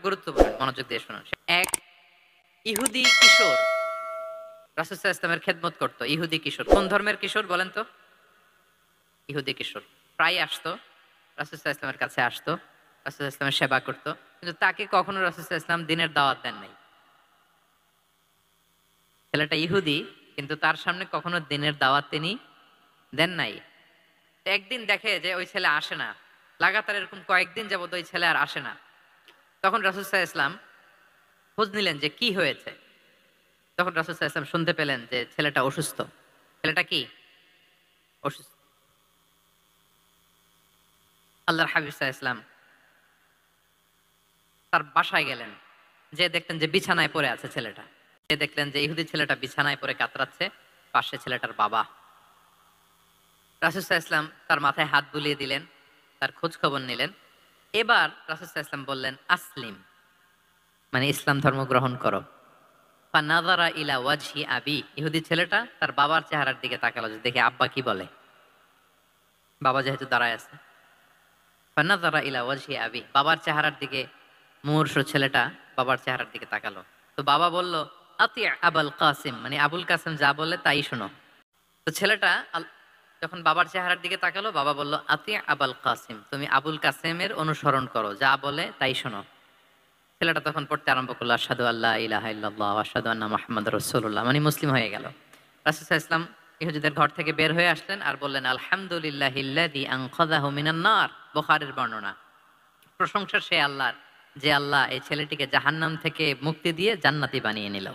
গুরুত্বপূর্ণ, মনোযোগ দিয়ে শুনুন। এক ইহুদি কিশোর রাসূল সাল্লাল্লাহু আলাইহি ওয়াসাল্লামের খেদমত করত। ইহুদি কিশোর কোন ধর্মের কিশোর বলেন তো? ইহুদি কিশোর প্রায় আসতো, রাসূল সাল্লাল্লাহু আলাইহি ওয়াসাল্লামের কাছে আসতো, রাসূল সাল্লাল্লাহু আলাইহি ওয়াসাল্লামের সেবা করত। কিন্তু তাকে কখনো রাসূল সাল্লাল্লাহু আলাইহি ওয়াসাল্লাম দিনের দাওয়াত দেন নাই। ছেলেটা ইহুদি, কিন্তু তার সামনে কখনো দিনের দাওয়াত তিনি দেন নাই। একদিন দেখে যে ওই ছেলে আসে না, লাগাতার এরকম কয়েকদিন যাবত ওই ছেলে আর আসে না। তখন রাসূল সাল্লাল্লাহু আলাইহি ওয়াসাল্লাম খোঁজ নিলেন যে কি হয়েছে। তখন রাসূল সাল্লাল্লাহু আলাইহি ওয়াসাল্লাম শুনতে পেলেন যে ছেলেটা অসুস্থ। ছেলেটা কি অসুস্থ। আল্লাহর হাবিব সাল্লাল্লাহু আলাইহি ওয়াসাল্লাম তার বাসায় গেলেন। যেয়ে দেখলেন যে বিছানায় পড়ে আছে ছেলেটা। যেয়ে দেখলেন যে ইহুদি ছেলেটা বিছানায় পড়ে কাতরাচ্ছে, পাশে ছেলেটার বাবা। রাসূল সাল্লাল্লাহু আলাইহি ওয়াসাল্লাম তার মাথায় হাত বুলিয়ে দিলেন, তার খোঁজ খবর নিলেন। এবার রাসূল সাল্লাল্লাহু আলাইহি ওয়াসাল্লাম বললেন, আসলিম, মানে ইসলাম ধর্ম গ্রহণ করো। ফানাযারা ইলা ওয়াজহি আবি, ইহুদি ছেলেটা তার বাবার চেহারার দিকে তাকালো যে দেখে আব্বা কি বলে। বাবা যেহেতু দাঁড়ায় আছে। ফানাযারা ইলা ওয়াজহি আবি, বাবার চেহারার দিকে মুমূর্ষু ছেলেটা বাবার চেহারার দিকে তাকালো। তো বাবা বলল, আতি আবুল কাসিম, মানে আবুল কাসিম যা বলে তাই শোনো। তো ছেলেটা যখন বাবার চেহারার দিকে তাকালো, বাবা বলল, আতি আবুল কাসিম, তুমি আবুল কাসেমের অনুসরণ করো, যা বলে তাই শোনো। ছেলেটা তখন পড়তে আরম্ভ করলো, আশহাদু আল্লা ইলাহা ইল্লাল্লাহ ওয়া আশহাদু আন্না মুহাম্মাদুর রাসূলুল্লাহ, মানে মুসলিম হয়ে গেল। রাসূল সাল্লাল্লাহু আলাইহি ওয়াসাল্লাম ইহুদিদের ঘর থেকে বের হয়ে আসলেন আর বললেন, আলহামদুলিল্লাহিল্লাযী আনকাযাহু মিনান নার, বুখারীর বর্ণনা। প্রশংসা সে আল্লাহর, যে আল্লাহ এই ছেলেটিকে জাহান্নাম থেকে মুক্তি দিয়ে জান্নাতি বানিয়ে নিল।